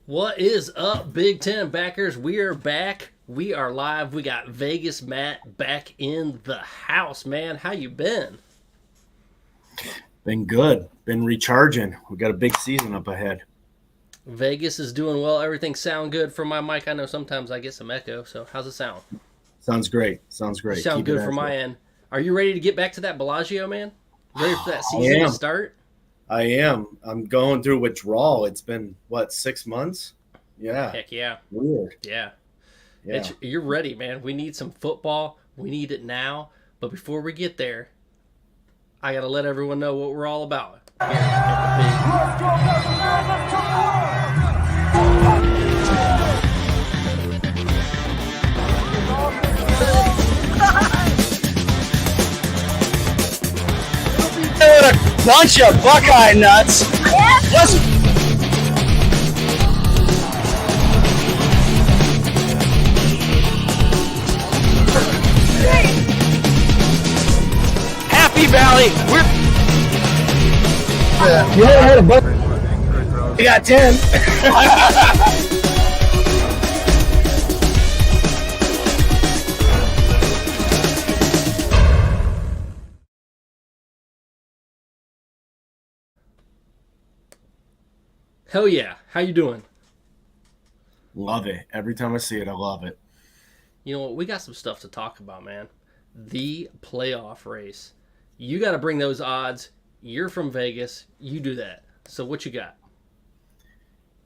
What is up, Big Ten backers? We are back. We are live. We got Vegas Matt back in the house, man. How you been? Been good. Been recharging. We got a big season up ahead. Vegas is doing well. Everything sound good from my mic. I know sometimes I get some echo, so how's it sound? Sounds great. Sounds You great. sound Keep it good from as my well. end. Are you ready to get back to that Bellagio, man? Ready for that I season to am. start? I am. I'm going through withdrawal. It's been what, 6 months? Yeah. Heck yeah. Weird. Yeah. Yeah. You're ready, man. We need some football. We need it now. But before we get there, I got to let everyone know what we're all about here A bunch of Buckeye nuts. Let's Happy Valley. You never had a buck? We got 10. Hell yeah. How you doing? Love it. Every time I see it, I love it. You know what? We got some stuff to talk about, man. The playoff race. You got to bring those odds. You're from Vegas. You do that. So what you got?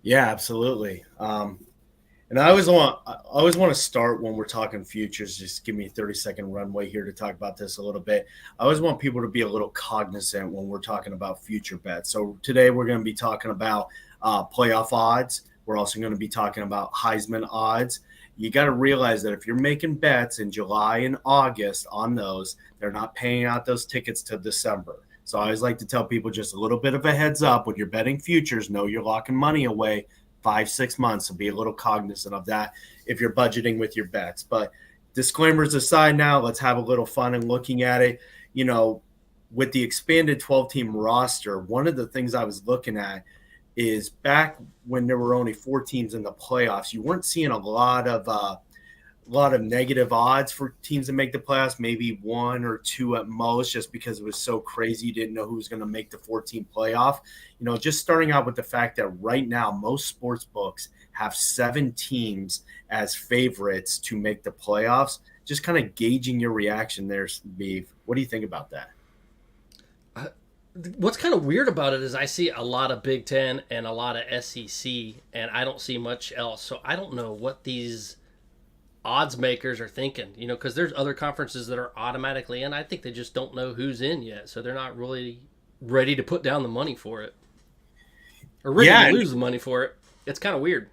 Yeah, absolutely. And I always want to start when we're talking futures. Just give me a 30-second runway here to talk about this a little bit. I always want people to be a little cognizant when we're talking about future bets. So today we're going to be talking about playoff odds. We're also going to be talking about Heisman odds. You got to realize that if you're making bets in July and August on those, they're not paying out those tickets till December. So I always like to tell people just a little bit of a heads up when you're betting futures. Know you're locking money away 5 6 months, so be a little cognizant of that if you're budgeting with your bets. But disclaimers aside, now let's have a little fun in looking at it. You know, with the expanded 12-team roster, one of the things I was looking at is back when there were only 4 teams in the playoffs, you weren't seeing a lot of negative odds for teams to make the playoffs, maybe one or two at most, just because it was so crazy. You didn't know who was going to make the 14 playoff. Just starting out with the fact that right now, most sports books have 7 teams as favorites to make the playoffs. Just kind of gauging your reaction there, Beef. What do you think about that? What's kind of weird about it is I see a lot of Big Ten and a lot of SEC, and I don't see much else. So I don't know what these odds makers are thinking, because there's other conferences that are automatically in. I think they just don't know who's in yet, so they're not really ready to put down the money for it or ready Yeah, to lose the money for it. It's kind of weird.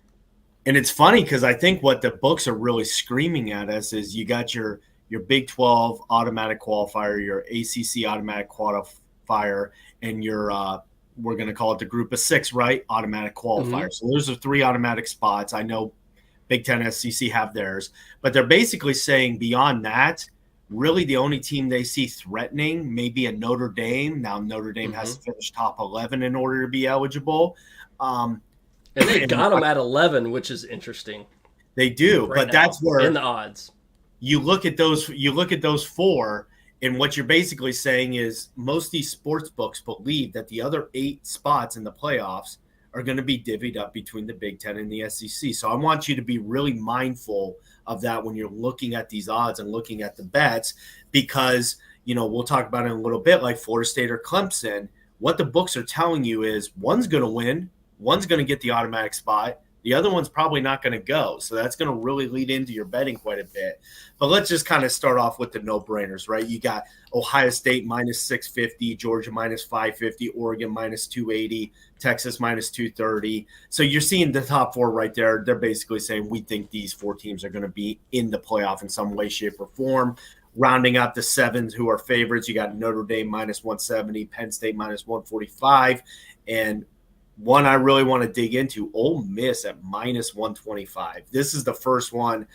and it's funny because I think what the books are really screaming at us is you got your Big 12 automatic qualifier, your ACC automatic qualifier, and your we're going to call it the group of 6, right? Automatic Mm-hmm. qualifier. So those are 3 automatic spots. I know Big Ten, SEC have theirs, but they're basically saying beyond that, really the only team they see threatening may be a Notre Dame. Now Notre Dame Mm-hmm. has to finish top 11 in order to be eligible. Um, And they and got them at 11, which is interesting they do, right but now that's in where the odds. you look at those 4, and what you're basically saying is most of these sports books believe that the other 8 spots in the playoffs are going to be divvied up between the Big Ten and the SEC. So I want you to be really mindful of that when you're looking at these odds and looking at the bets, because we'll talk about it in a little bit, like Florida State or Clemson. What the books are telling you is one's going to win, one's going to get the automatic spot, the other one's probably not going to go. So that's going to really lead into your betting quite a bit. But let's just kind of start off with the no-brainers, right? You got Ohio State minus 650, Georgia minus 550, Oregon minus 280, Texas minus 230. So you're seeing the top 4 right there. They're basically saying we think these 4 teams are going to be in the playoff in some way, shape, or form. Rounding out the 7s who are favorites, you got Notre Dame minus 170, Penn State minus 145, and one I really want to dig into, Ole Miss at minus 125. This is the first one.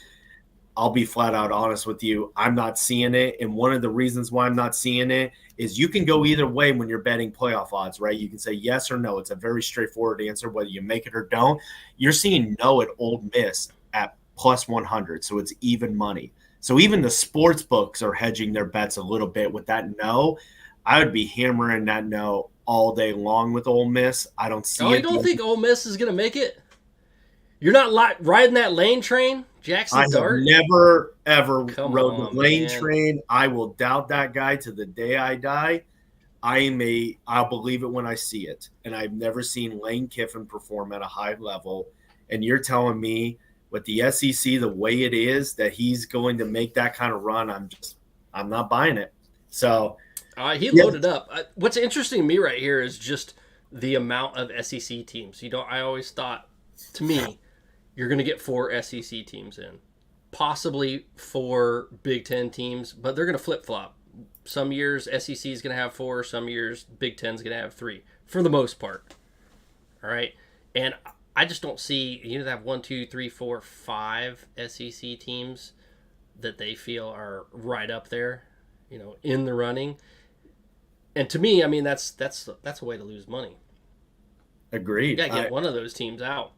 I'll be flat out honest with you. I'm not seeing it. And one of the reasons why I'm not seeing it is you can go either way when you're betting playoff odds, right? You can say yes or no. It's a very straightforward answer, whether you make it or don't. You're seeing no at Ole Miss at plus 100, so it's even money. So even the sports books are hedging their bets a little bit with that no. I would be hammering that no all day long with Ole Miss. I don't see Oh, it. you don't think Ole Miss is going to make it? You're not riding that lane train, Jackson I have Dart? never, ever Come rode on, the lane man. train. I will doubt that guy to the day I die. I'll believe it when I see it. And I've never seen Lane Kiffin perform at a high level. And you're telling me with the SEC the way it is that he's going to make that kind of run, I'm not buying it. So He loaded up. What's interesting to me right here is just the amount of SEC teams. I always thought, to me, you're going to get 4 SEC teams in, possibly 4 Big Ten teams, but they're going to flip flop. Some years SEC is going to have 4, some years Big Ten is going to have 3, for the most part. All right, and I just don't see they have 1, 2, 3, 4, 5 SEC teams that they feel are right up there, in the running. And to me, I mean that's a way to lose money. agreed. You got to get one of those teams out.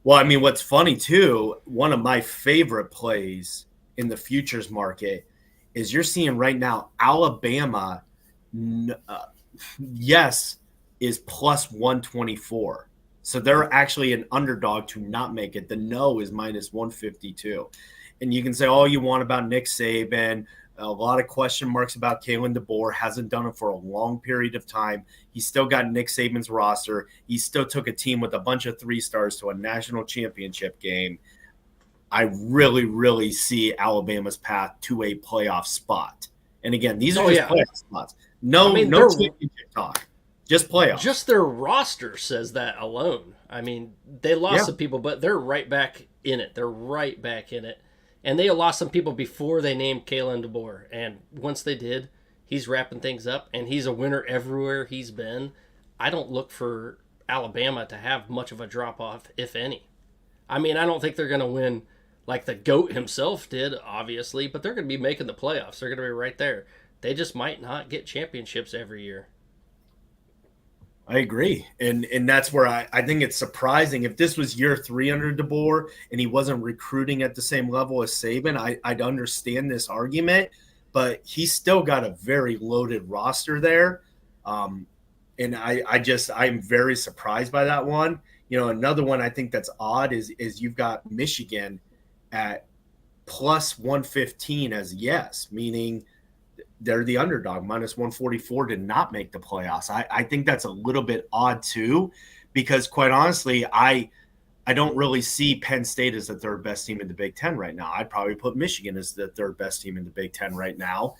Well, I mean, what's funny too, one of my favorite plays in the futures market is you're seeing right now Alabama, yes, is plus 124. So they're actually an underdog to not make it. The no is minus 152. And you can say all you want about Nick Saban. A lot of question marks about Kalen DeBoer. Hasn't done it for a long period of time. He's still got Nick Saban's roster. He still took a team with a bunch of 3-stars to a national championship game. I really, really see Alabama's path to a playoff spot. And again, these are just playoff spots. No championship talk. Just playoffs. Just their roster says that alone. I mean, they lost some people, but they're right back in it. They're right back in it. And they lost some people before they named Kalen DeBoer. And once they did, he's wrapping things up, and he's a winner everywhere he's been. I don't look for Alabama to have much of a drop-off, if any. I mean, I don't think they're going to win like the GOAT himself did, obviously, but they're going to be making the playoffs. They're going to be right there. They just might not get championships every year. I agree. And that's where I think it's surprising. If this was year 3 under DeBoer and he wasn't recruiting at the same level as Saban, I'd understand this argument, but he's still got a very loaded roster there. And I'm very surprised by that one. Another one I think that's odd is you've got Michigan at plus 115 as yes, meaning they're the underdog, minus 144 to not make the playoffs. I think that's a little bit odd too, because quite honestly, I don't really see Penn State as the third best team in the Big Ten right now. I'd probably put Michigan as the third best team in the Big Ten right now.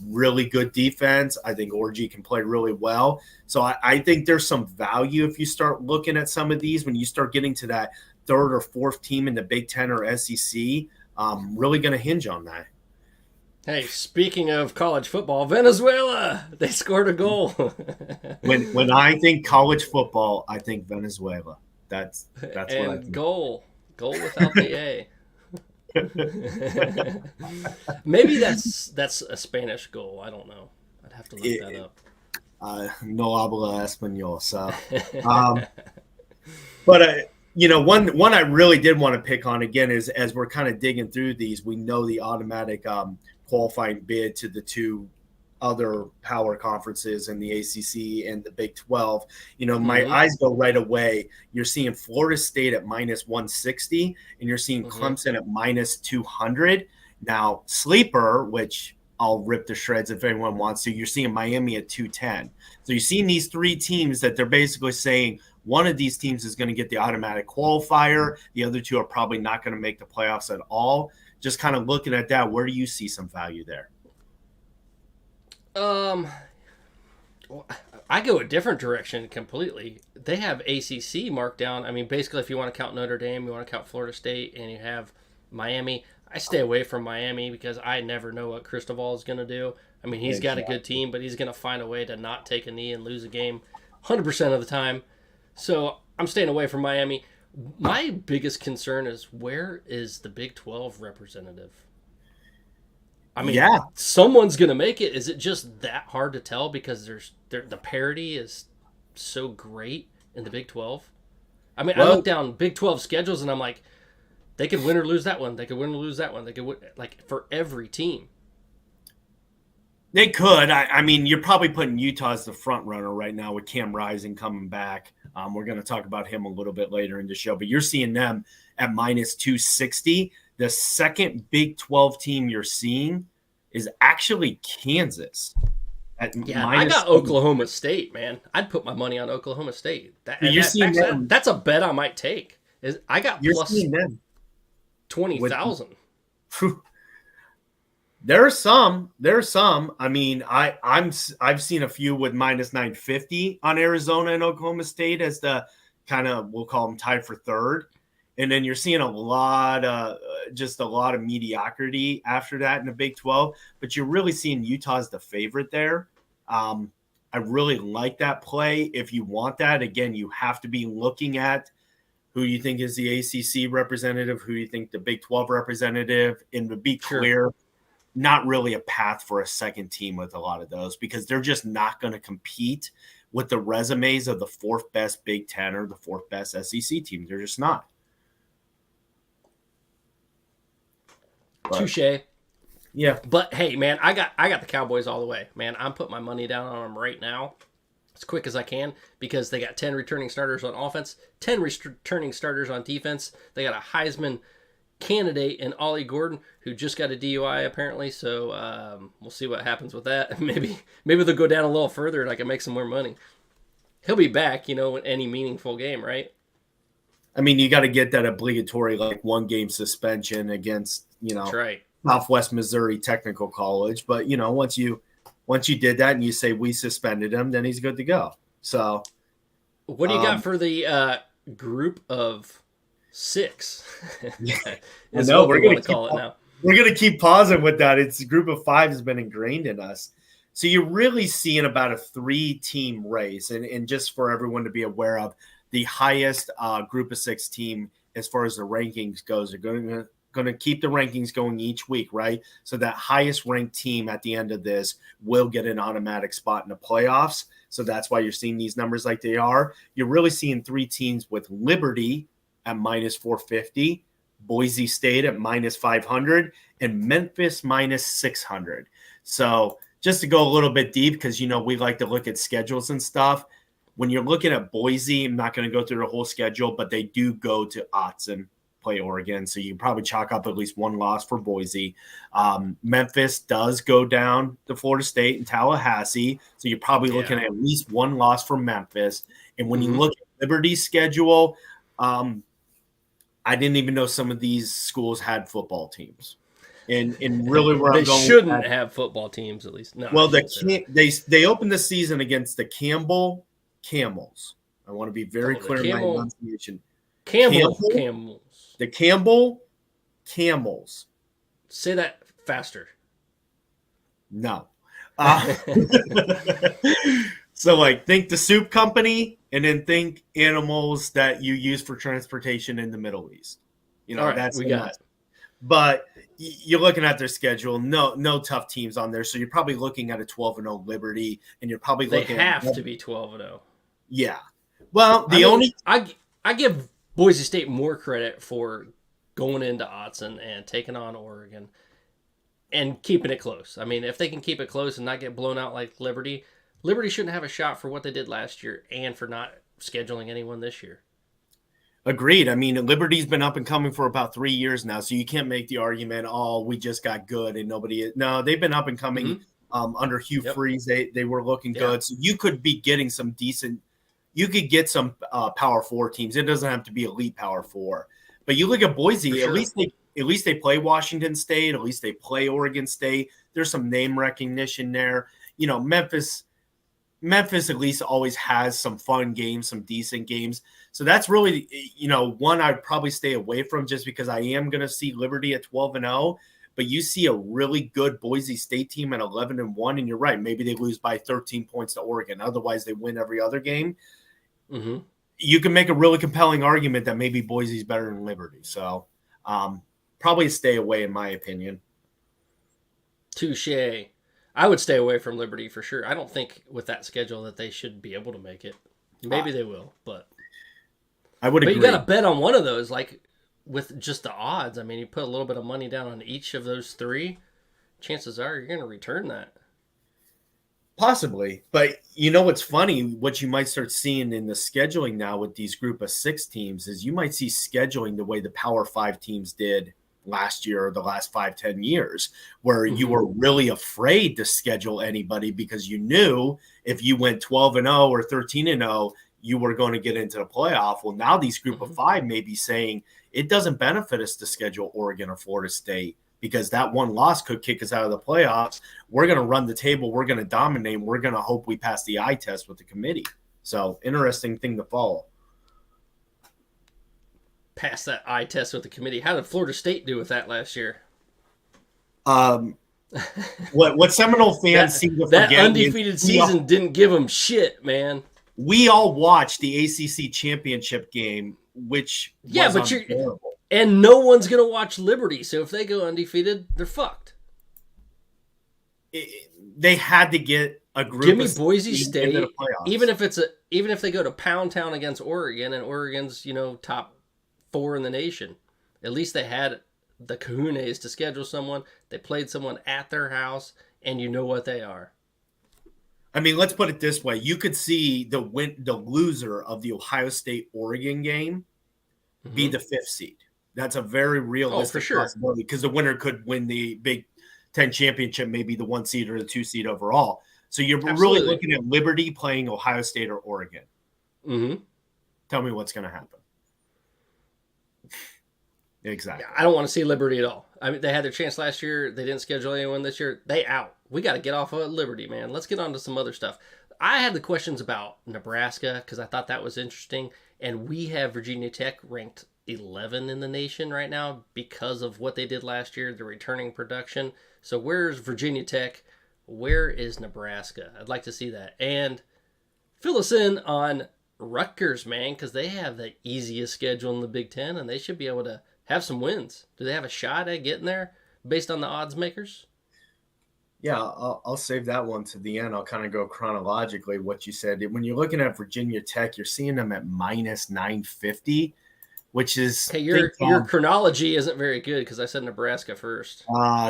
Really good defense. I think Orgy can play really well. So I think there's some value if you start looking at some of these, when you start getting to that third or fourth team in the Big Ten or SEC, really going to hinge on that. Hey, speaking of college football, Venezuela, they scored a goal. when I think college football, I think Venezuela. That's what I think. Goal without the A. Maybe that's a Spanish goal. I don't know. I'd have to look that up. No habla español. So, but one I really did want to pick on again is, as we're kind of digging through these, we know the automatic qualifying bid to the 2 other power conferences in the ACC and the Big 12. My eyes go right away. You're seeing Florida State at minus 160, and you're seeing Clemson at minus 200. Now, sleeper, which I'll rip to shreds if anyone wants to, you're seeing Miami at 210. So you're seeing these 3 teams that they're basically saying one of these teams is going to get the automatic qualifier. The other 2 are probably not going to make the playoffs at all. Just kind of looking at that, where do you see some value there? I go a different direction completely. They have ACC marked down. I mean, basically, if you want to count Notre Dame, you want to count Florida State, and you have Miami. I stay away from Miami because I never know what Cristobal is going to do. I mean, he's got a good team, but he's going to find a way to not take a knee and lose a game 100% of the time. So I'm staying away from Miami. My biggest concern is, where is the Big 12 representative? I mean, Yeah. someone's going to make it. Is it just that hard to tell because the parity is so great in the Big 12? I mean, I Well, look down Big 12 schedules and I'm like, they could win or lose that one. They could win or lose that one. They could win, like, for every team. they could. I mean, you're probably putting Utah as the front runner right now with Cam Rising coming back. We're going to talk about him a little bit later in the show, but you're seeing them at minus 260. The second Big 12 team you're seeing is actually Kansas. Yeah, I got Oklahoma State, man. I'd put my money on Oklahoma State. That's a bet I might take. I got plus 20,000. There's some. I mean, I've seen a few with minus 950 on Arizona and Oklahoma State as the kind of, we'll call them tied for third. And then you're seeing a lot of mediocrity after that in the Big 12. But you're really seeing Utah as the favorite there. I really like that play. If you want that, again, you have to be looking at who you think is the ACC representative, who you think the Big 12 representative, and to be clear, not really a path for a second team with a lot of those because they're just not going to compete with the resumes of the fourth best Big 10 or the fourth best SEC team. They're just not. Touche. Yeah. But hey, man, I got the Cowboys all the way. Man, I'm putting my money down on them right now as quick as I can because they got 10 returning starters on offense, 10 returning starters on defense. They got a Heisman candidate in Ollie Gordon who just got a DUI apparently. So we'll see what happens with that. Maybe they'll go down a little further and I can make some more money. He'll be back, in any meaningful game, right? I mean, you got to get that obligatory one game suspension against, That's right. Southwest Missouri Technical College. But, once you did that and you say we suspended him, then he's good to go. So what do you got for the group of 6? I know we're going to call it now. We're going to keep pausing with that. It's a group of 5 has been ingrained in us. So you're really seeing about a 3-team race. And just for everyone to be aware of, the highest group of 6 team as far as the rankings goes are going to keep the rankings going each week, right? So that highest ranked team at the end of this will get an automatic spot in the playoffs. So that's why you're seeing these numbers like they are. You're really seeing 3 teams with Liberty at minus 450, Boise State at minus 500, and Memphis minus 600. So just to go a little bit deep, because, we like to look at schedules and stuff. When you're looking at Boise, I'm not going to go through the whole schedule, but they do go to Autzen, play Oregon. So you can probably chalk up at least one loss for Boise. Memphis does go down to Florida State and Tallahassee. So you're probably looking at least one loss for Memphis. And when you look at Liberty's schedule, I didn't even know some of these schools had football teams. And really where they I'm going shouldn't have football teams, at least. No. Well, they opened the season against the Campbell Camels. I want to be very clear in my enunciation. Camels. The Campbell Camels. Say that faster. No. So think the soup company and then think animals that you use for transportation in the Middle East. All right, that's we got it. But you're looking at their schedule. No tough teams on there. So you're probably looking at a 12-0 Liberty, and you're probably looking. They have to be 12-0. Yeah. Well, I give Boise State more credit for going into Autzen and taking on Oregon and keeping it close. I mean, if they can keep it close and not get blown out like Liberty shouldn't have a shot for what they did last year and for not scheduling anyone this year. Agreed. I mean, Liberty's been up and coming for about 3 years now, so you can't make the argument, we just got good and nobody. No, they've been up and coming under Hugh Freeze. They were looking good, so you could be getting some decent. You could get some Power 4 teams. It doesn't have to be elite Power 4, but you look at Boise. Sure. At least they play Washington State. At least they play Oregon State. There's some name recognition there. Memphis at least always has some fun games, some decent games. So that's really, one I'd probably stay away from just because I am going to see Liberty at 12-0. But you see a really good Boise State team at 11-1, and you're right. Maybe they lose by 13 points to Oregon. Otherwise, they win every other game. Mm-hmm. You can make a really compelling argument that maybe Boise's better than Liberty. So probably stay away, in my opinion. Touche. I would stay away from Liberty for sure. I don't think with that schedule that they should be able to make it. Maybe they will, but I would agree. But you got to bet on one of those, like with just the odds. I mean, you put a little bit of money down on each of those three. Chances are you're going to return that. Possibly. But you know what's funny? What you might start seeing in the scheduling now with these group of 6 teams is you might see scheduling the way the Power 5 teams did last year or the last 5-10 years, where you were really afraid to schedule anybody because you knew if you went 12-0 or 13-0, you were going to get into the playoff. Well, now these group of 5 may be saying it doesn't benefit us to schedule Oregon or Florida State because that one loss could kick us out of the playoffs. We're going to run the table. We're going to dominate. We're going to hope we pass the eye test with the committee. So interesting thing to follow. Pass that eye test with the committee. How did Florida State do with that last year? What Seminole fans seem to forget. That undefeated season didn't give them shit, man. We all watched the ACC championship game, which was unbearable. And no one's gonna watch Liberty. So if they go undefeated, they're fucked. They had to get a group. Give me Boise State, even if they go to Pound Town against Oregon, and Oregon's top 4 in the nation. At least they had the kahunas to schedule someone. They played someone at their house, and you know what they are. I mean, let's put it this way: you could see the loser of the Ohio State-Oregon game be the 5th seed. That's a very realistic possibility because the winner could win the Big Ten championship, maybe the 1 seed or the 2 seed overall. So you're really looking at Liberty playing Ohio State or Oregon. Mm-hmm. Tell me what's going to happen. Exactly. I don't want to see Liberty at all. I mean, they had their chance last year. They didn't schedule anyone this year. They out. We got to get off of Liberty, man. Let's get on to some other stuff. I had the questions about Nebraska because I thought that was interesting. And we have Virginia Tech ranked 11 in the nation right now because of what they did last year, the returning production. So where's Virginia Tech? Where is Nebraska? I'd like to see that. And fill us in on Rutgers, man, because they have the easiest schedule in the Big Ten, and they should be able to have some wins. Do they have a shot at getting there based on the odds makers? Yeah, I'll save that one to the end. I'll kind of go chronologically what you said. When you're looking at Virginia Tech, you're seeing them at minus 950, which is... Hey, your chronology isn't very good because I said Nebraska first.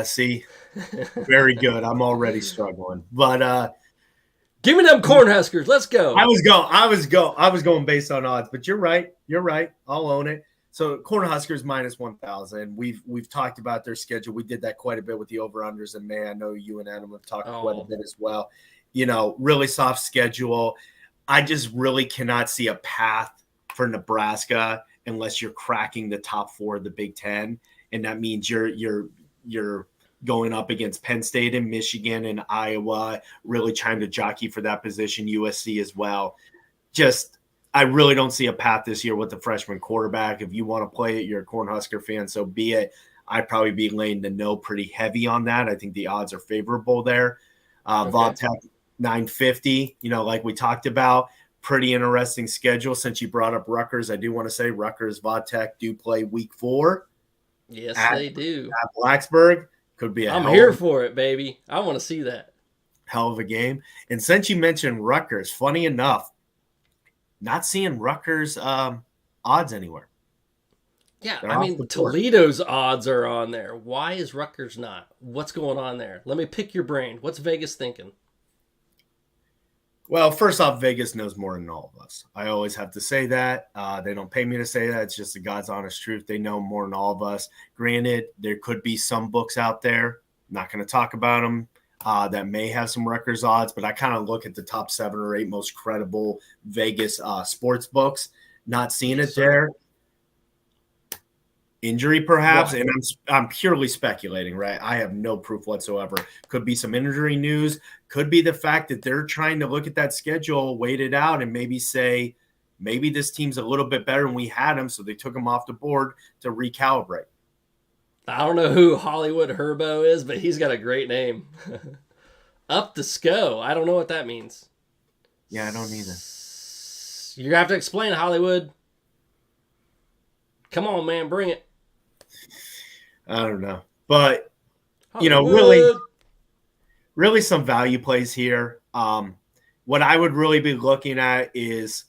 See, very good. I'm already struggling. But give me them Cornhuskers. Let's go. I was going based on odds, but you're right. I'll own it. So Cornhuskers minus 1,000. We've talked about their schedule. We did that quite a bit with the over-unders, and man, I know you and Adam have talked quite a bit as well. Really soft schedule. I just really cannot see a path for Nebraska unless you're cracking the top 4 of the Big Ten, and that means you're going up against Penn State and Michigan and Iowa, really trying to jockey for that position. USC as well. I really don't see a path this year with the freshman quarterback. If you want to play it, you're a Cornhusker fan, so be it. I'd probably be laying the no pretty heavy on that. I think the odds are favorable there. Vodtech 950, like we talked about, pretty interesting schedule. Since you brought up Rutgers, I do want to say Rutgers, Vodtech do play week 4. Yes, they do. At Blacksburg. Could be I'm here for it, baby. I want to see that. Hell of a game. And since you mentioned Rutgers, funny enough, not seeing Rutgers odds anywhere. Yeah, I mean, Toledo's odds are on there. Why is Rutgers not? What's going on there? Let me pick your brain. What's Vegas thinking? Well, first off, Vegas knows more than all of us. I always have to say that. They don't pay me to say that. It's just the God's honest truth. They know more than all of us. Granted, there could be some books out there. I'm not going to talk about them. That may have some Rutgers odds, but I kind of look at the top 7 or 8 most credible Vegas sports books, not seeing it there. Injury, perhaps, and I'm purely speculating, right? I have no proof whatsoever. Could be some injury news. Could be the fact that they're trying to look at that schedule, wait it out, and maybe say, maybe this team's a little bit better than we had them, so they took them off the board to recalibrate. I don't know who Hollywood Herbo is, but he's got a great name. Up the SCO. I don't know what that means. Yeah, I don't either. You're going to have to explain, Hollywood. Come on, man. Bring it. I don't know. But, Hollywood. really, really some value plays here. What I would really be looking at is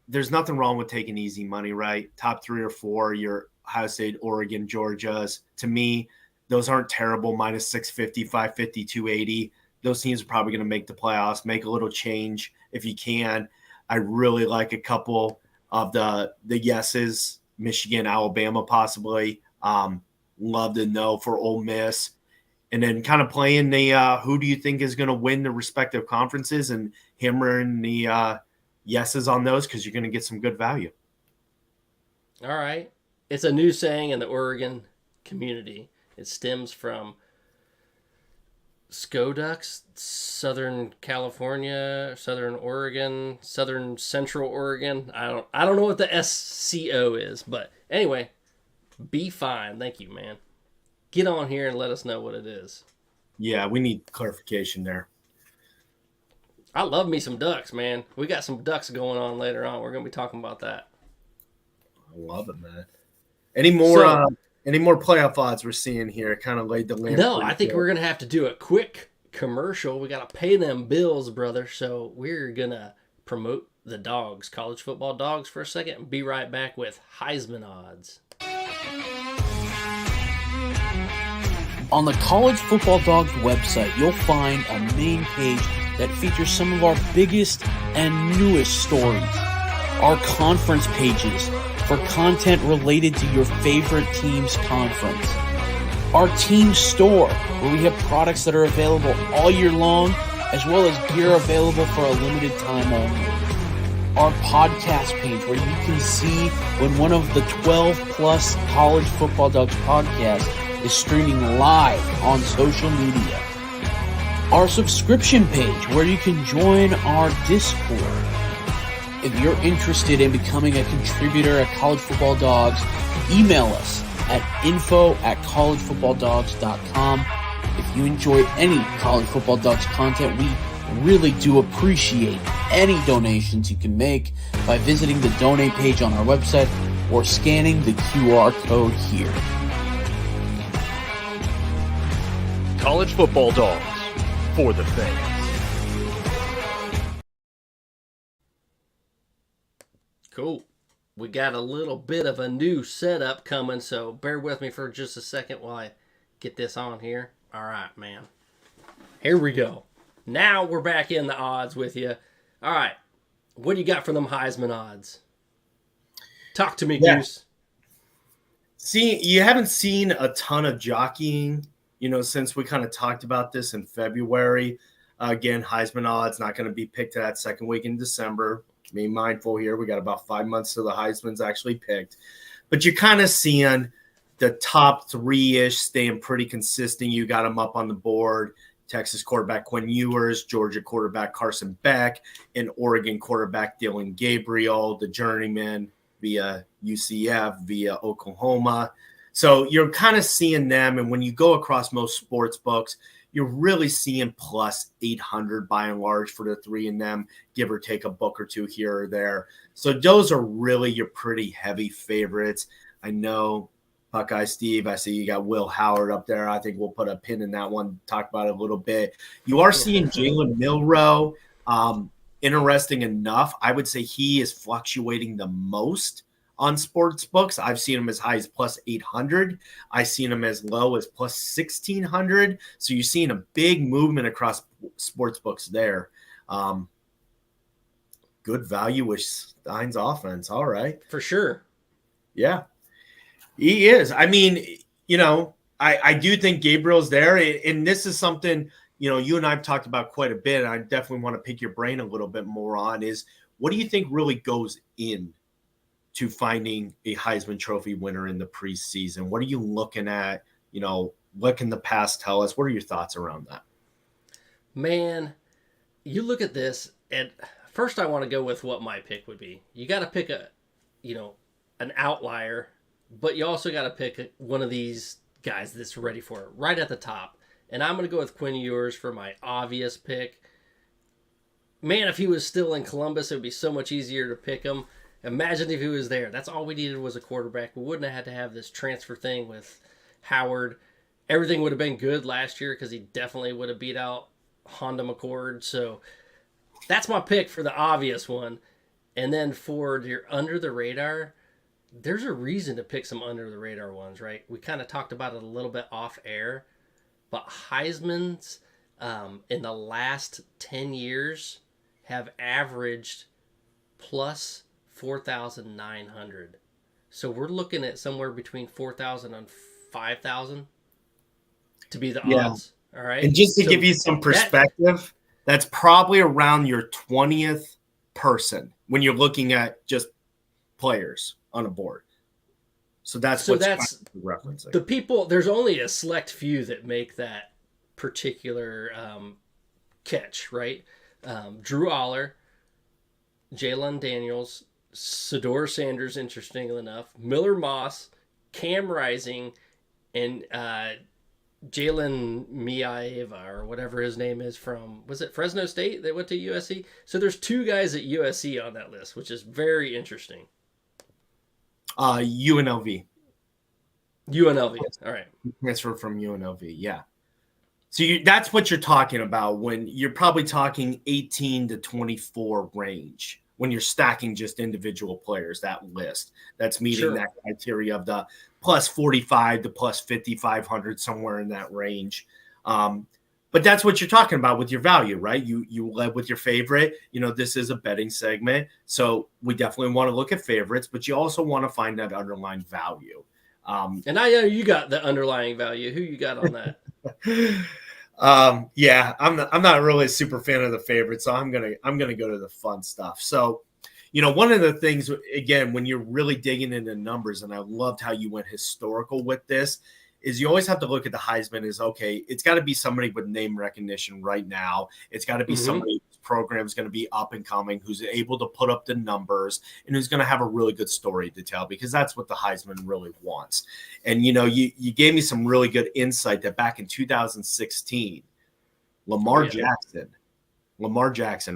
there's nothing wrong with taking easy money, right? Top 3 or 4, your Ohio State, Oregon, Georgia's. To me, those aren't terrible. Minus 650, 550, 280. Those teams are probably going to make the playoffs. Make a little change if you can. I really like a couple of the yeses, Michigan, Alabama, possibly. Love to know for Ole Miss. And then kind of playing the who do you think is going to win the respective conferences and hammering the yeses on those because you're going to get some good value. All right. It's a new saying in the Oregon community. It stems from Scoducks, Southern California, Southern Oregon, Southern Central Oregon. I don't know what the SCO is, but anyway, be fine. Thank you, man. Get on here and let us know what it is. Yeah, we need clarification there. I love me some ducks, man. We got some ducks going on later on. We're going to be talking about that. I love it, man. Any more playoff odds we're seeing here? Kind of laid the lamp. No, I think we're going to have to do a quick commercial. We got to pay them bills, brother. So we're going to promote the dogs, college football dogs, for a second, and be right back with Heisman odds. On the College Football Dogs website, you'll find a main page that features some of our biggest and newest stories. Our conference pages for content related to your favorite team's conference. Our team store, where we have products that are available all year long, as well as gear available for a limited time only. Our podcast page, where you can see when one of the 12-plus College Football Dogs podcasts is streaming live on social media. Our subscription page, where you can join our Discord. If you're interested in becoming a contributor at College Football Dogs, email us at info@collegefootballdogs.com. If you enjoy any College Football Dogs content, we really do appreciate any donations you can make by visiting the donate page on our website or scanning the QR code here. College Football Dogs, for the fans. Cool. We got a little bit of a new setup coming, so bear with me for just a second while I get this on here. All right, man. Here we go. Now we're back in the odds with you. All right. What do you got for them Heisman odds? Talk to me, Goose. See, you haven't seen a ton of jockeying, since we kind of talked about this in February. Again, Heisman odds not going to be picked that second week in December. Be mindful here. We got about 5 months till the Heisman's actually picked. But you're kind of seeing the top 3-ish staying pretty consistent. You got them up on the board. Texas quarterback Quinn Ewers, Georgia quarterback Carson Beck, and Oregon quarterback Dylan Gabriel, the journeyman via UCF, via Oklahoma. So you're kind of seeing them. And when you go across most sports books, you're really seeing plus 800 by and large for the 3 in them, give or take a book or two here or there. So those are really your pretty heavy favorites. I know, Buckeye Steve, I see you got Will Howard up there. I think we'll put a pin in that one, talk about it a little bit. You are seeing Jalen Milroe. Interesting enough, I would say he is fluctuating the most on sports books. I've seen him as high as plus 800. I've seen him as low as plus 1,600. So you're seeing a big movement across sports books there. Good value with Stein's offense. All right. For sure. Yeah, he is. I mean, I do think Gabriel's there. And this is something, you and I have talked about quite a bit. And I definitely want to pick your brain a little bit more on is what do you think really goes in to finding a Heisman Trophy winner in the preseason? What are you looking at? What can the past tell us? What are your thoughts around that? Man, you look at this, and first I want to go with what my pick would be. You got to pick an outlier, but you also got to pick one of these guys that's ready for it, right at the top. And I'm going to go with Quinn Ewers for my obvious pick. Man, if he was still in Columbus, it would be so much easier to pick him. Imagine if he was there. That's all we needed was a quarterback. We wouldn't have had to have this transfer thing with Howard. Everything would have been good last year because he definitely would have beat out Honda Accord. So that's my pick for the obvious one. And then for your under the radar, there's a reason to pick some under the radar ones, right? We kind of talked about it a little bit off air, but Heisman's in the last 10 years have averaged plus 4,900. So we're looking at somewhere between 4,000 and 5,000 to be the odds. All right. And just to give you some perspective, that's probably around your 20th person when you're looking at just players on a board. So that's referencing. The people, there's only a select few that make that particular catch, right? Drew Aller, Jalen Daniels, Sador Sanders, interestingly enough, Miller Moss, Cam Rising, and Jalen Miaiva, or whatever his name is, from, was it Fresno State that went to USC? So there's two guys at USC on that list, which is very interesting. UNLV. UNLV. All right. Transfer from UNLV. Yeah. So that's what you're talking about when you're probably talking 18 to 24 range when you're stacking just individual players, that list that's meeting that criteria of the plus 45 to plus 5,500, somewhere in that range. But that's what you're talking about with your value, right? You led with your favorite. This is a betting segment, so we definitely want to look at favorites, but you also want to find that underlying value. And I know you got the underlying value. Who you got on that? Yeah, I'm not really a super fan of the favorites, so I'm gonna go to the fun stuff. So, one of the things, again, when you're really digging into numbers, and I loved how you went historical with this, is you always have to look at the Heisman as, okay, it's got to be somebody with name recognition right now. It's got to be somebody whose program is going to be up and coming, who's able to put up the numbers, and who's going to have a really good story to tell, because that's what the Heisman really wants. And, you gave me some really good insight that back in 2016, Lamar Jackson,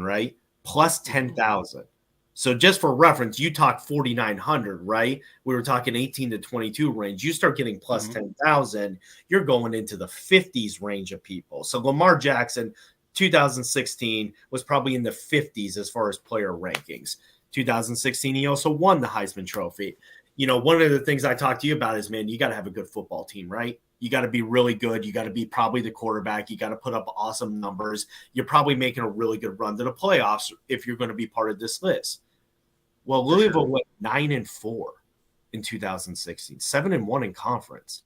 right? Plus 10,000. So just for reference, you talk 4,900, right? We were talking 18 to 22 range. You start getting plus 10,000, you're going into the 50s range of people. So Lamar Jackson, 2016, was probably in the 50s as far as player rankings. 2016, he also won the Heisman Trophy. One of the things I talked to you about is, man, you got to have a good football team, right? You got to be really good. You got to be probably the quarterback. You got to put up awesome numbers. You're probably making a really good run to the playoffs if you're going to be part of this list. Well, Louisville went 9-4 in 2016, 7-1 in conference.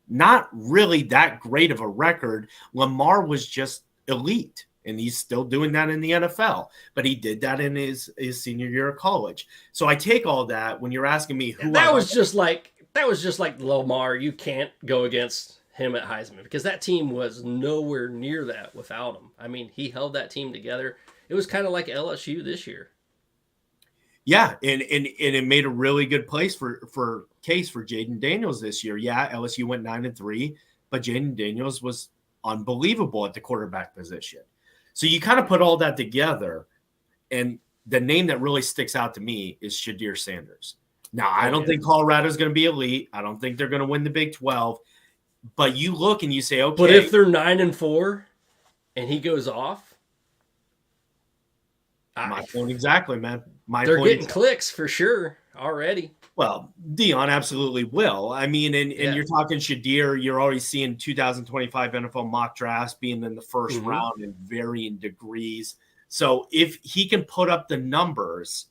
Not really that great of a record. Lamar was just elite, and he's still doing that in the NFL, but he did that in his senior year of college. So I take all that when you're asking me who that was just like Lamar. You can't go against him at Heisman, because that team was nowhere near that without him. I mean, he held that team together. It was kind of like LSU this year. Yeah, and it made a really good case for Jaden Daniels this year. Yeah, LSU went 9-3, but Jaden Daniels was unbelievable at the quarterback position. So you kind of put all that together, and the name that really sticks out to me is Shedeur Sanders. Now, I don't think Colorado's going to be elite. I don't think they're going to win the Big 12. But you look and you say, okay. But if they're 9-4 and he goes off, my point exactly, man. They're getting clicks for sure already. Well, Dion absolutely will. I mean, and you're talking Shedeur. You're already seeing 2025 NFL mock drafts being in the first round in varying degrees. So if he can put up the numbers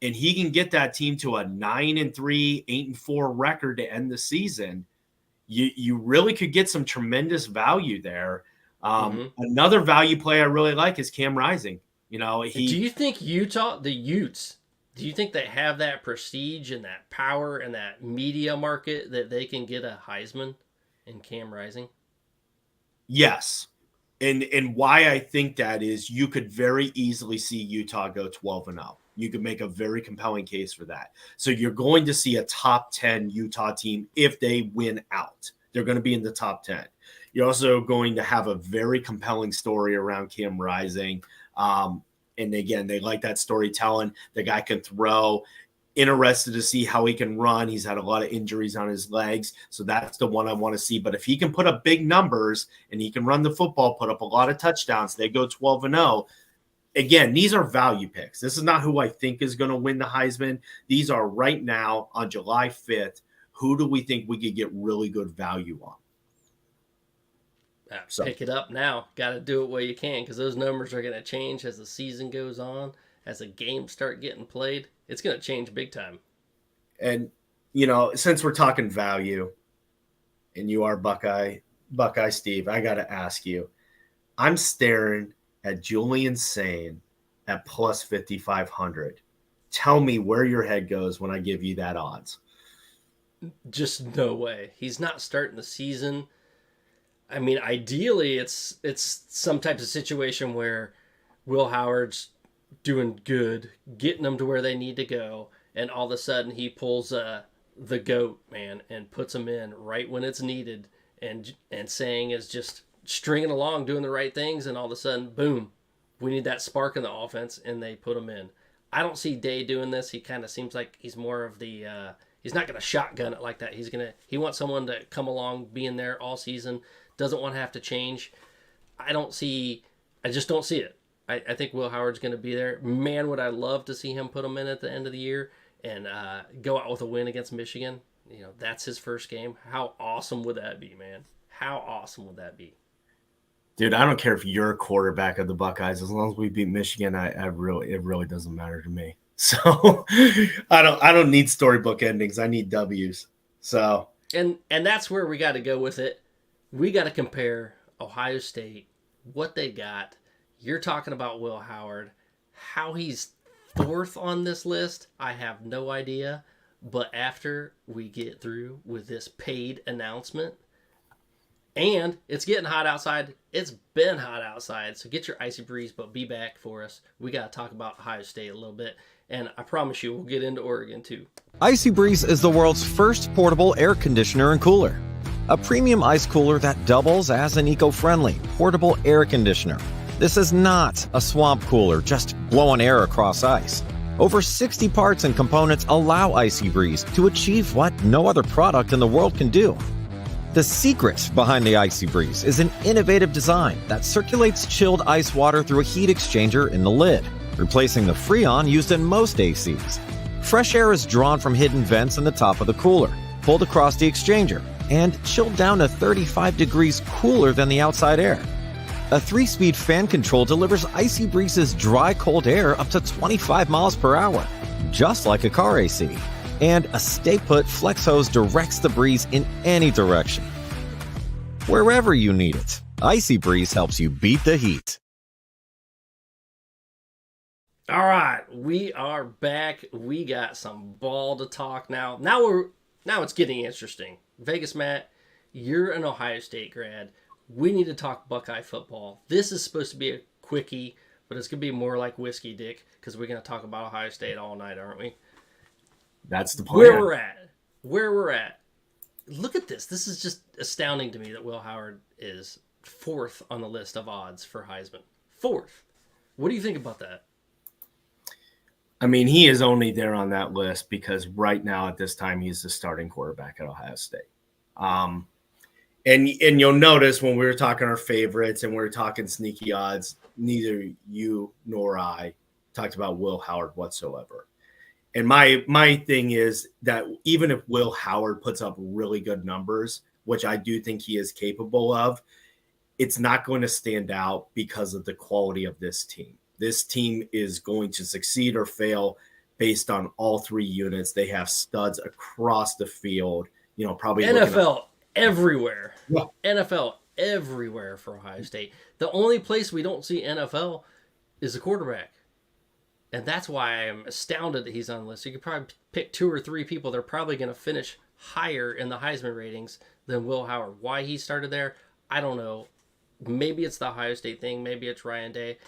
and he can get that team to a 9-3, 8-4 record to end the season, you really could get some tremendous value there. Another value play I really like is Cam Rising. Do you think Utah, the Utes, do you think they have that prestige and that power and that media market that they can get a Heisman in Cam Rising? Yes. And why I think that is, you could very easily see Utah go 12-0. You could make a very compelling case for that. So you're going to see a top 10 Utah team if they win out. They're going to be in the top 10. You're also going to have a very compelling story around Cam Rising. And again, they like that storytelling. The guy can throw. interested to see how he can run. He's had a lot of injuries on his legs, so that's the one I want to see. But if he can put up big numbers and he can run the football, put up a lot of touchdowns, they go 12-0. Again, these are value picks. This is not who I think is going to win the Heisman. These are right now on July 5th. Who do we think we could get really good value on? So. Pick it up now. Got to do it while you can, because those numbers are going to change as the season goes on, as the games start getting played. It's going to change big time. And, since we're talking value, and you are Buckeye Steve, I got to ask you, I'm staring at Julian Sain at plus 5,500. Tell me where your head goes when I give you that odds. Just no way. He's not starting the season. I mean, ideally, it's some type of situation where Will Howard's doing good, getting them to where they need to go, and all of a sudden he pulls the GOAT, man, and puts them in right when it's needed, and Sang is just stringing along, doing the right things, and all of a sudden, boom, we need that spark in the offense, and they put him in. I don't see Day doing this. He kind of seems like he's more of the he's not going to shotgun it like that. He wants someone to come along, being there all season, doesn't want to have to change. I just don't see it. I think Will Howard's going to be there. Man, would I love to see him put him in at the end of the year and go out with a win against Michigan. That's his first game. How awesome would that be, man? How awesome would that be? Dude, I don't care if you're a quarterback of the Buckeyes. As long as we beat Michigan, it really doesn't matter to me. So I don't need storybook endings. I need W's. So and that's where we got to go with it. We got to compare Ohio State, what they got. You're talking about Will Howard. How he's fourth on this list, I have no idea. But after we get through with this paid announcement, and it's getting hot outside. It's been hot outside, so get your icy breeze, but be back for us. We got to talk about Ohio State a little bit, and I promise you we'll get into Oregon too. Icy Breeze is the world's first portable air conditioner and cooler. A premium ice cooler that doubles as an eco-friendly portable air conditioner. This is not a swamp cooler, just blowing air across ice. Over 60 parts and components allow Icy Breeze to achieve what no other product in the world can do. The secret behind the Icy Breeze is an innovative design that circulates chilled ice water through a heat exchanger in the lid, replacing the Freon used in most ACs. Fresh air is drawn from hidden vents in the top of the cooler, pulled across the exchanger, and chilled down to 35 degrees cooler than the outside air. A 3-speed fan control delivers Icy Breeze's dry, cold air up to 25 miles per hour, just like a car AC. And a stay-put flex hose directs the breeze in any direction. Wherever you need it, Icy Breeze helps you beat the heat. All right, we are back. We got some ball to talk now. Now it's getting interesting. Vegas Matt, you're an Ohio State grad. We need to talk Buckeye football. This is supposed to be a quickie, but it's going to be more like Whiskey Dick, because we're going to talk about Ohio State all night, aren't we? That's the plan. Where we're at. Look at this. This is just astounding to me that Will Howard is fourth on the list of odds for Heisman. Fourth. What do you think about that? I mean, he is only there on that list because right now at this time he's the starting quarterback at Ohio State. And you'll notice when we were talking our favorites and we were talking sneaky odds, neither you nor I talked about Will Howard whatsoever. And my thing is that even if Will Howard puts up really good numbers, which I do think he is capable of, it's not going to stand out because of the quality of this team. This team is going to succeed or fail based on all three units. They have studs across the field, probably NFL everywhere. Yeah. NFL everywhere for Ohio State. The only place we don't see NFL is the quarterback. And that's why I'm astounded that he's on the list. You could probably pick 2 or 3 people that are probably going to finish higher in the Heisman ratings than Will Howard. Why he started there, I don't know. Maybe it's the Ohio State thing. Maybe it's Ryan Day.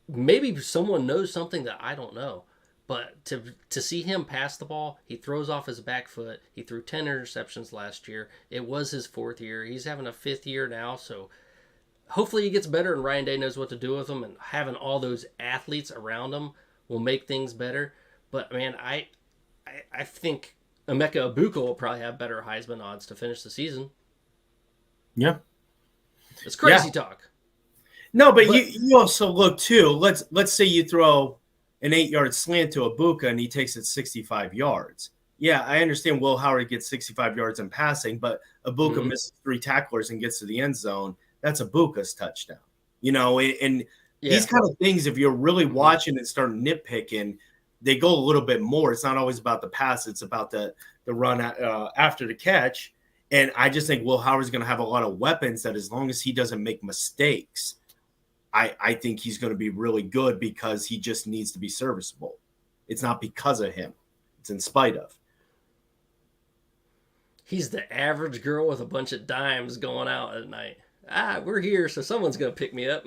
Maybe someone knows something that I don't know. But to see him pass the ball, he throws off his back foot. He threw 10 interceptions last year. It was his 4th year. He's having a 5th year now, so hopefully he gets better and Ryan Day knows what to do with him, and having all those athletes around him will make things better. But, man, I think Emeka Ibuka will probably have better Heisman odds to finish the season. Yeah. It's crazy talk. No, but you also look too. Let's say you throw an 8-yard slant to Ibuka and he takes it 65 yards. Yeah, I understand Will Howard gets 65 yards in passing, but Ibuka misses 3 tacklers and gets to the end zone. That's Ibuka's touchdown. And these kind of things, if you're really watching and start nitpicking, they go a little bit more. It's not always about the pass. It's about the run after the catch. And I just think Will Howard's going to have a lot of weapons that as long as he doesn't make mistakes, I think he's going to be really good because he just needs to be serviceable. It's not because of him. It's in spite of. He's the average girl with a bunch of dimes going out at night. We're here, so someone's going to pick me up.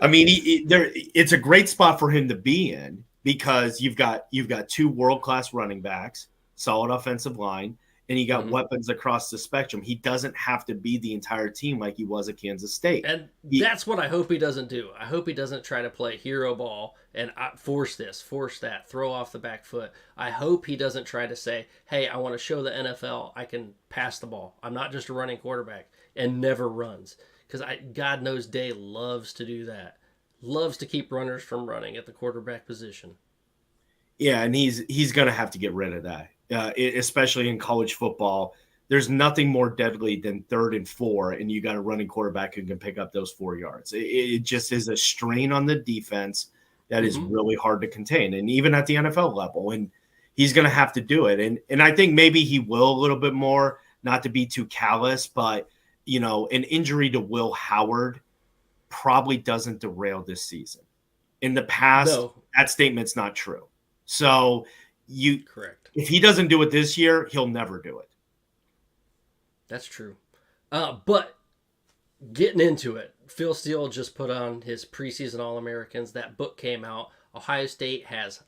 I mean, it's a great spot for him to be in because you've got 2 world-class running backs, solid offensive line, and you got weapons across the spectrum. He doesn't have to be the entire team like he was at Kansas State. And that's what I hope he doesn't do. I hope he doesn't try to play hero ball and force this, force that, throw off the back foot. I hope he doesn't try to say, hey, I want to show the NFL I can pass the ball. I'm not just a running quarterback, and never runs. Because God knows Day loves to do that. Loves to keep runners from running at the quarterback position. Yeah, and he's going to have to get rid of that. Especially in college football, there's nothing more deadly than 3rd and 4, and you got a running quarterback who can pick up those 4 yards. It just is a strain on the defense that is really hard to contain, and even at the NFL level. And he's going to have to do it. And I think maybe he will a little bit more, not to be too callous, but an injury to Will Howard probably doesn't derail this season. In the past, that statement's not true. So correct. If he doesn't do it this year, he'll never do it. That's true. But getting into it, Phil Steele just put on his preseason All-Americans. That book came out. Ohio State has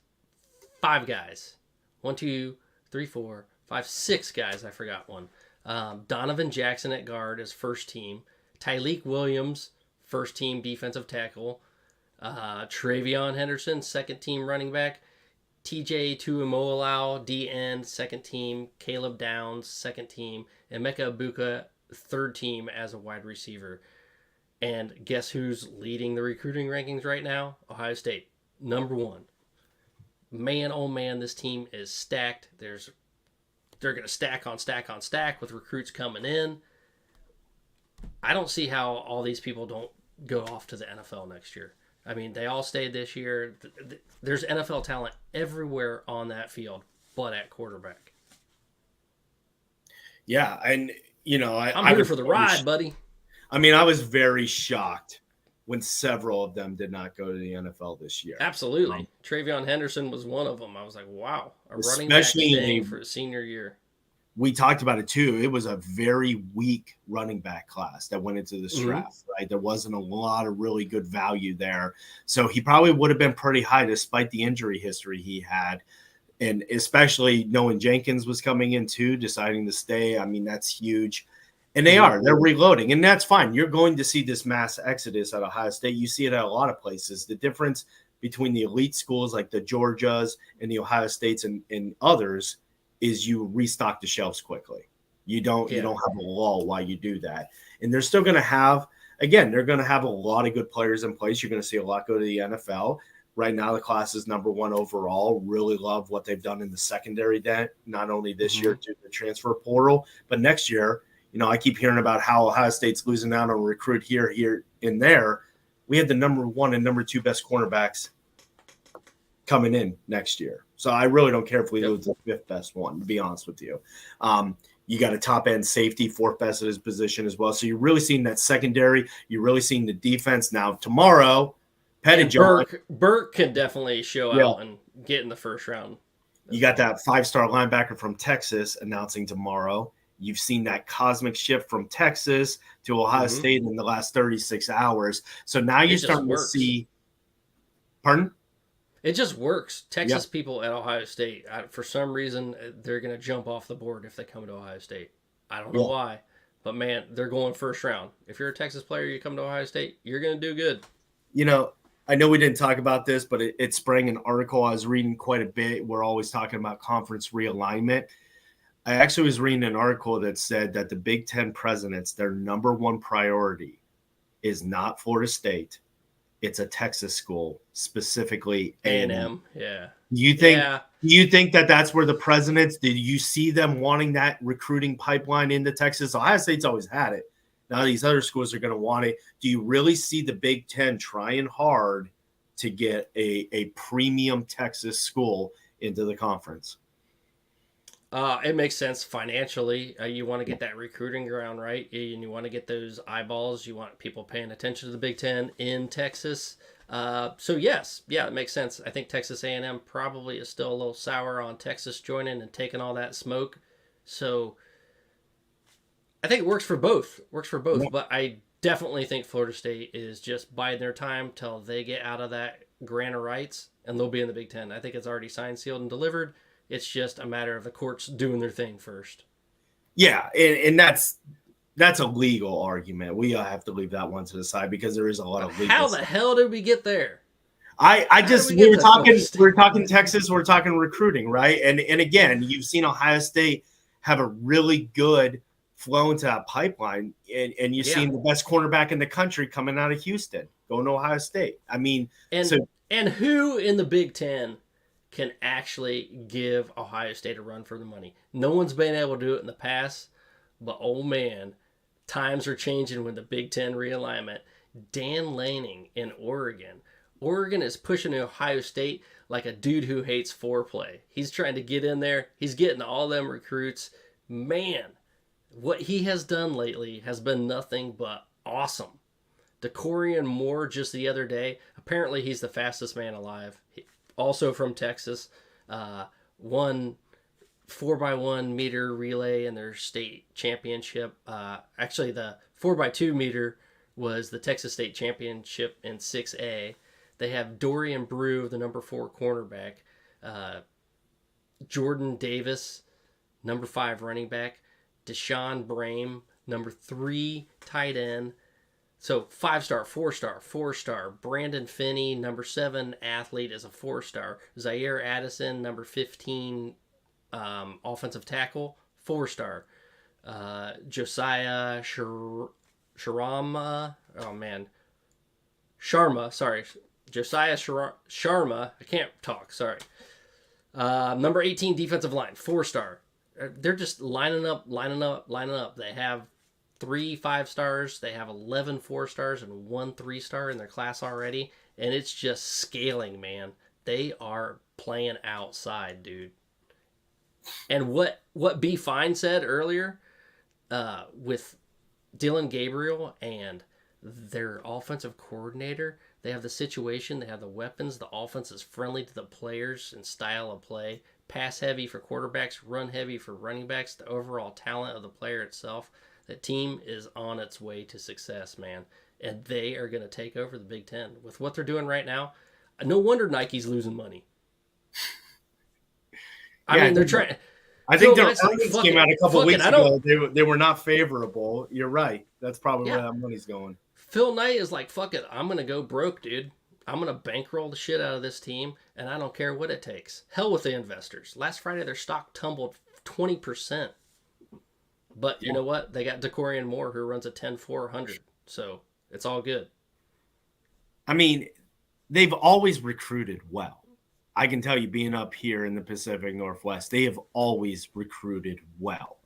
5 guys. 1, 2, 3, 4, 5, 6 guys. I forgot one. Donovan Jackson at guard is first team. Tyleik Williams, first team defensive tackle. Travion Henderson, second team running back. TJ Tuimoloau, D-end, second team. Caleb Downs, second team. And Emeka Ibuka, third team as a wide receiver. And guess who's leading the recruiting rankings right now? Ohio State, number 1. Man, oh man, this team is stacked. They're going to stack on stack on stack with recruits coming in. I don't see how all these people don't go off to the NFL next year. I mean, they all stayed this year. There's NFL talent everywhere on that field, but at quarterback. Yeah, and I'm here for the ride, buddy. I mean, I was very shocked when several of them did not go to the NFL this year. Absolutely. Travion Henderson was one of them. I was like, wow, a running back staying for a senior year. We talked about it too. It was a very weak running back class that went into this draft, right? There wasn't a lot of really good value there. So he probably would have been pretty high despite the injury history he had. And especially knowing Jenkins was coming in too, deciding to stay. I mean, that's huge. And they're reloading, and that's fine. You're going to see this mass exodus at Ohio State. You see it at a lot of places. The difference between the elite schools like the Georgias and the Ohio States and others is you restock the shelves quickly. You don't have a lull while you do that. And they're still going to have, again, they're going to have a lot of good players in place. You're going to see a lot go to the NFL. Right now, the class is number 1 overall. Really love what they've done in the secondary, not only this year to the transfer portal, but next year. I keep hearing about how Ohio State's losing out on recruit here, and there. We had the number 1 and number 2 best cornerbacks coming in next year. So I really don't care if we lose the 5th best one, to be honest with you. You got a top-end safety, 4th best at his position as well. So you're really seeing that secondary. You're really seeing the defense. Now, tomorrow, Pettijohn. Burke can definitely show out and get in the first round. You got that 5-star linebacker from Texas announcing tomorrow. You've seen that cosmic shift from Texas to Ohio State in the last 36 hours. So now you're starting to see – pardon? It just works. Texas people at Ohio State, for some reason, they're going to jump off the board if they come to Ohio State. I don't know why. But, man, they're going first round. If you're a Texas player, you come to Ohio State, you're going to do good. I know we didn't talk about this, but it sprang an article I was reading quite a bit. We're always talking about conference realignment. I actually was reading an article that said that the Big Ten presidents, their number one priority is not Florida State. It's a Texas school, specifically A&M. A&M, yeah. Do you think that that's where the presidents, did you see them wanting that recruiting pipeline into Texas? Ohio State's always had it. Now these other schools are going to want it. Do you really see the Big Ten trying hard to get a premium Texas school into the conference? It makes sense financially. You want to get that recruiting ground right, and you want to get those eyeballs. You want people paying attention to the Big Ten in Texas. So yes, yeah, it makes sense. I think Texas A&M probably is still a little sour on Texas joining and taking all that smoke. So I think it works for both. Yeah. But I definitely think Florida State is just biding their time till they get out of that grant of rights, and they'll be in the Big Ten. I think it's already signed, sealed, and delivered. It's just a matter of the courts doing their thing first. Yeah, and that's a legal argument. We have to leave that one to the side because there is a lot of legal. How the hell did we get there? We were talking Texas, we're talking recruiting, right? And again, you've seen Ohio State have a really good flow into that pipeline, and you've seen the best cornerback in the country coming out of Houston, going to Ohio State. I mean, and who in the Big Ten can actually give Ohio State a run for the money? No one's been able to do it in the past, but oh man, times are changing with the Big Ten realignment. Dan Lanning in Oregon. Oregon is pushing Ohio State like a dude who hates foreplay. He's trying to get in there. He's getting all them recruits. Man, what he has done lately has been nothing but awesome. DeCorian Moore just the other day, apparently he's the fastest man alive. Also from Texas, won 4x1 meter relay in their state championship. Actually, the 4x2 meter was the Texas State Championship in 6A. They have Dorian Brew, the number 4 cornerback. Jordan Davis, number 5 running back. Deshaun Brame, number 3 tight end. So 5-star, 4-star, 4-star. Brandon Finney, number 7 athlete, is a 4-star. Zaire Addison, number 15 offensive tackle, 4-star. Josiah Sharma, sorry. Josiah Sharma, I can't talk, sorry. Number 18 defensive line, 4-star. They're just lining up. They have 3 5-stars, they have 11 4-stars, and 1 3-star in their class already, and it's just scaling, man. They are playing outside, dude. And what B. Fine said earlier, with Dylan Gabriel and their offensive coordinator, they have the situation, they have the weapons, the offense is friendly to the players and style of play, pass heavy for quarterbacks, run heavy for running backs, the overall talent of the player itself. That team is on its way to success, man. And they are going to take over the Big Ten. With what they're doing right now, no wonder Nike's losing money. I mean, they're trying. I think their earnings came out a couple weeks ago. They were not favorable. You're right. That's probably where that money's going. Phil Knight is like, fuck it. I'm going to go broke, dude. I'm going to bankroll the shit out of this team, and I don't care what it takes. Hell with the investors. Last Friday, their stock tumbled 20%. But you know what? They got DeCorian Moore, who runs a 10-400. So it's all good. I mean, they've always recruited well. I can tell you, being up here in the Pacific Northwest, they have always recruited well.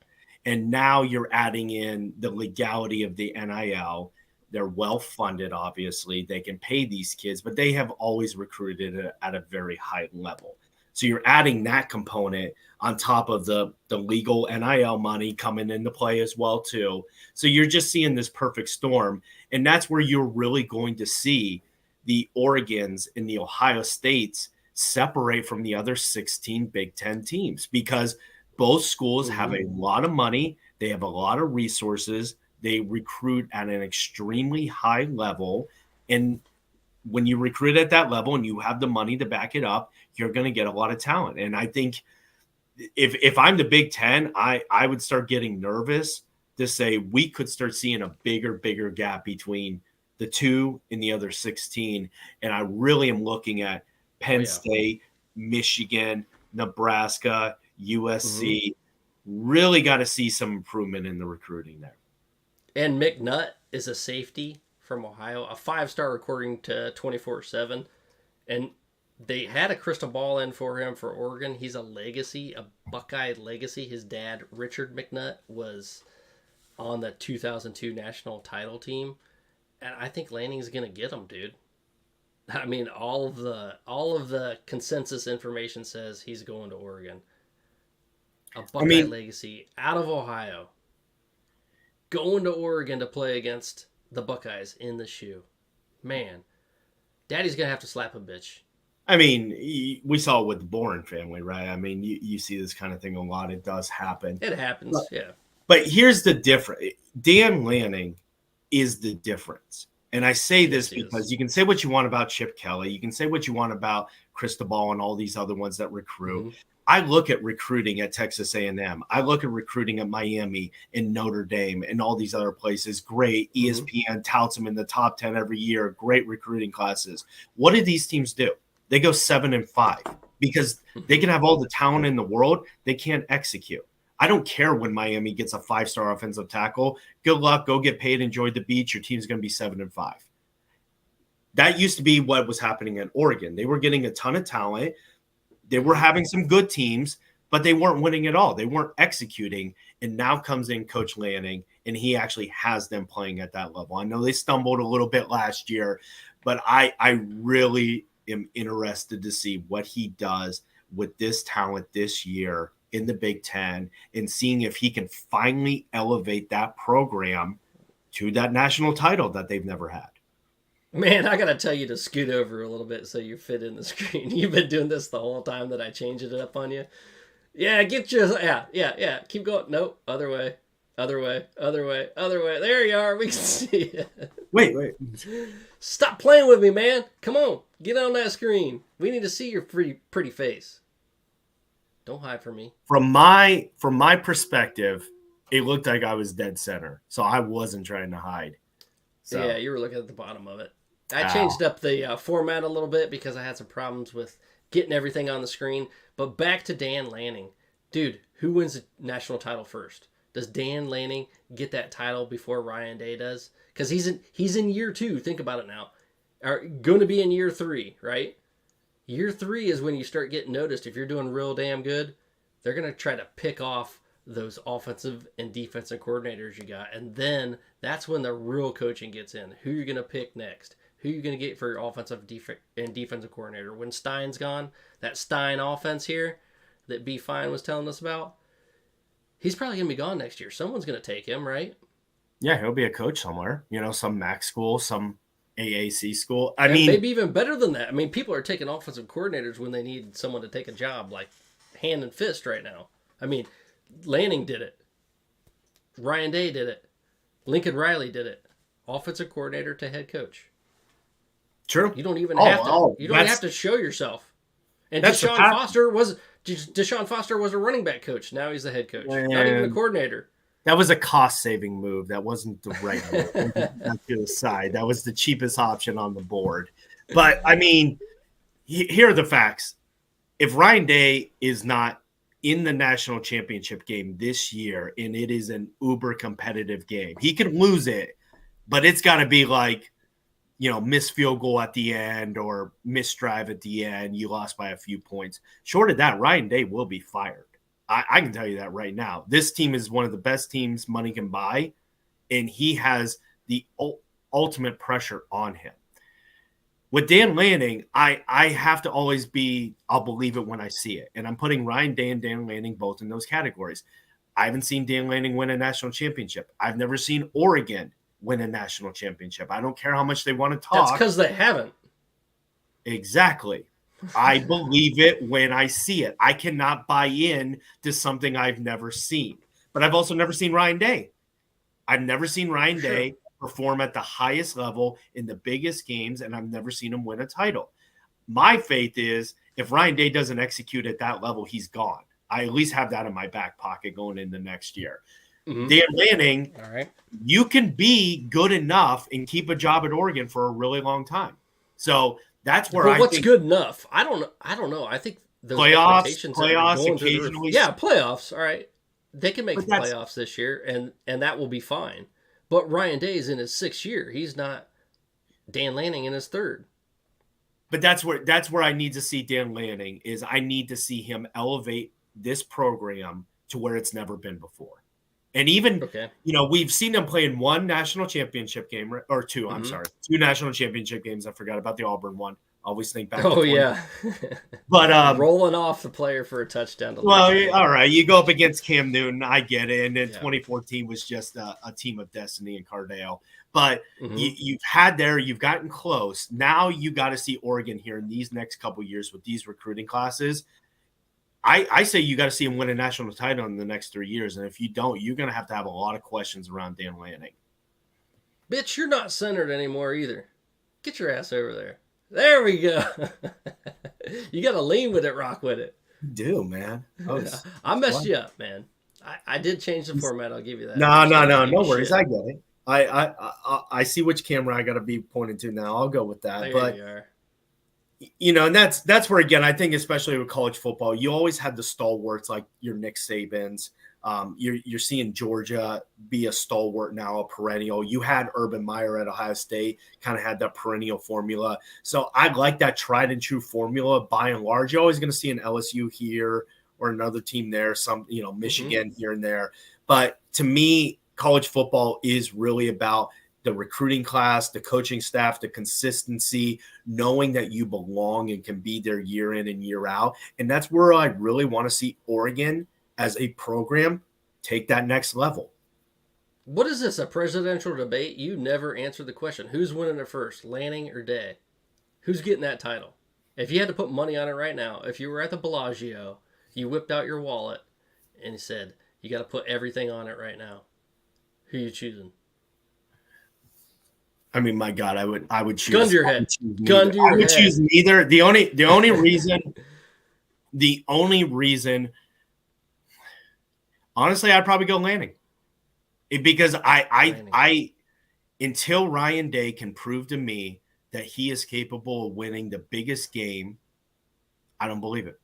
And now you're adding in the legality of the NIL. They're well-funded, obviously. They can pay these kids, but they have always recruited at a very high level. So you're adding that component on top of the legal NIL money coming into play as well, too. So you're just seeing this perfect storm. And that's where you're really going to see the Oregons and the Ohio States separate from the other 16 Big Ten teams, because both schools have a lot of money. They have a lot of resources. They recruit at an extremely high level. And when you recruit at that level and you have the money to back it up, you're going to get a lot of talent. And I think if I'm the Big Ten, I would start getting nervous to say we could start seeing a bigger gap between the 2 in the other 16. And I really am looking at Penn State, Michigan, Nebraska, USC. Really got to see some improvement in the recruiting there. And McNutt is a safety from Ohio, a 5-star according to 24/7. And they had a crystal ball in for him for Oregon. He's a legacy, a Buckeye legacy. His dad, Richard McNutt, was on the 2002 national title team. And I think Lanning's going to get him, dude. I mean, all of the consensus information says he's going to Oregon. A Buckeye legacy out of Ohio. Going to Oregon to play against the Buckeyes in the shoe. Man, Daddy's going to have to slap a bitch. I mean, we saw it with the Bourne family, right? I mean, you see this kind of thing a lot. It does happen. It happens, yeah. But here's the difference. Dan Lanning is the difference. And I say this because you can say what you want about Chip Kelly. You can say what you want about Cristobal and all these other ones that recruit. Mm-hmm. I look at recruiting at Texas A&M. I look at recruiting at Miami and Notre Dame and all these other places. Great. ESPN touts them in the top 10 every year. Great recruiting classes. What do these teams do? They go 7-5 because they can have all the talent in the world. They can't execute. I don't care when Miami gets a 5-star offensive tackle. Good luck. Go get paid. Enjoy the beach. Your team's going to be 7-5. That used to be what was happening at Oregon. They were getting a ton of talent. They were having some good teams, but they weren't winning at all. They weren't executing. And now comes in Coach Lanning, and he actually has them playing at that level. I know they stumbled a little bit last year, but I really am interested to see what he does with this talent this year in the Big Ten and seeing if he can finally elevate that program to that national title that they've never had. Man, I got to tell you to scoot over a little bit so you fit in the screen. You've been doing this the whole time that I changed it up on you. Yeah, get you. Yeah. Keep going. Nope. Other way. There you are. We can see it. Wait. Stop playing with me, man. Come on. Get on that screen. We need to see your pretty face. Don't hide from me. From my perspective, it looked like I was dead center. So I wasn't trying to hide. So. Yeah, you were looking at the bottom of it. I changed up the format a little bit because I had some problems with getting everything on the screen. But back to Dan Lanning. Dude, who wins the national title first? Does Dan Lanning get that title before Ryan Day does? Because he's in year 2. Think about it now. Going to be in year 3, right? Year 3 is when you start getting noticed. If you're doing real damn good, they're going to try to pick off those offensive and defensive coordinators you got. And then that's when the real coaching gets in. Who you're going to pick next. Who you're going to get for your offensive and defensive coordinator. When Stein's gone, that Stein offense here that B. Fine was telling us about, he's probably going to be gone next year. Someone's going to take him, right? Yeah, he'll be a coach somewhere. Some MAC school, some AAC school. I mean, maybe even better than that. I mean, people are taking offensive coordinators when they need someone to take a job like hand and fist right now. I mean, Lanning did it. Ryan Day did it. Lincoln Riley did it. Offensive coordinator to head coach. True. You don't even have to show yourself. And Deshaun Foster was a running back coach. Now he's the head coach. Not even a coordinator. That was a cost-saving move. That wasn't the right move. That to the side. That was the cheapest option on the board. But, I mean, here are the facts. If Ryan Day is not in the national championship game this year, and it is an uber competitive game, he could lose it, but it's got to be like, missed field goal at the end or missed drive at the end. You lost by a few points. Short of that, Ryan Day will be fired. I can tell you that right now. This team is one of the best teams money can buy, and he has the ultimate pressure on him. With Dan Lanning, I have to always I'll believe it when I see it. And I'm putting Ryan Day and Dan Lanning both in those categories. I haven't seen Dan Lanning win a national championship. I've never seen Oregon win a national championship. I don't care how much they want to talk. That's because they haven't. Exactly. I believe it when I see it. I cannot buy in to something I've never seen. But I've also never seen Ryan Day. I've never seen Ryan Day perform at the highest level in the biggest games, and I've never seen him win a title. My faith is if Ryan Day doesn't execute at that level, he's gone. I at least have that in my back pocket going into next year. Dan Lanning, All right. you can be good enough and keep a job at Oregon for a really long time. So that's where But I what's think good enough? I don't know. I think those expectations are playoffs going through the roof. occasionally. Yeah, playoffs. All right. They can make But the playoffs this year, and that will be fine. But Ryan Day's in his 6th year. He's not Dan Lanning in his 3rd. But that's where I need to see Dan Lanning is I need to see him elevate this program to where it's never been before. And even, we've seen them play in one national championship game, or two, I'm sorry, 2 national championship games. I forgot about the Auburn one. Always think back. Oh, yeah. But rolling off the player for a touchdown. All right. You go up against Cam Newton. I get it. And then 2014 was just a team of destiny in Cardale. But you've gotten close. Now you got to see Oregon here in these next couple years with these recruiting classes. I say you got to see him win a national title in the next 3 years. And if you don't, you're going to have a lot of questions around Dan Lanning. Bitch, you're not centered anymore either. Get your ass over there. There we go. You got to lean with it, rock with it. You do, man. I messed you up, man. I did change the format. I'll give you that. No worries. I get it. I see which camera I got to be pointing to now. I'll go with that. There you are. And that's where, again, I think especially with college football, you always had the stalwarts like your Nick Sabans. You're seeing Georgia be a stalwart now, a perennial. You had Urban Meyer at Ohio State, kind of had that perennial formula. So I like that tried and true formula by and large. You're always going to see an LSU here or another team there, some, Michigan here and there. But to me, college football is really about the recruiting class, the coaching staff, the consistency, knowing that you belong and can be there year in and year out. And that's where I really want to see Oregon as a program take that next level. What is this, a presidential debate? You never answered the question. Who's winning it first, Lanning or Day? Who's getting that title? If you had to put money on it right now, if you were at the Bellagio, you whipped out your wallet and said, you got to put everything on it right now. Who are you choosing? I mean, my God, I would choose. Gun to your head. Gun to your head. I would choose neither. The only reason, honestly, I'd probably go Lanning. Because I until Ryan Day can prove to me that he is capable of winning the biggest game, I don't believe it.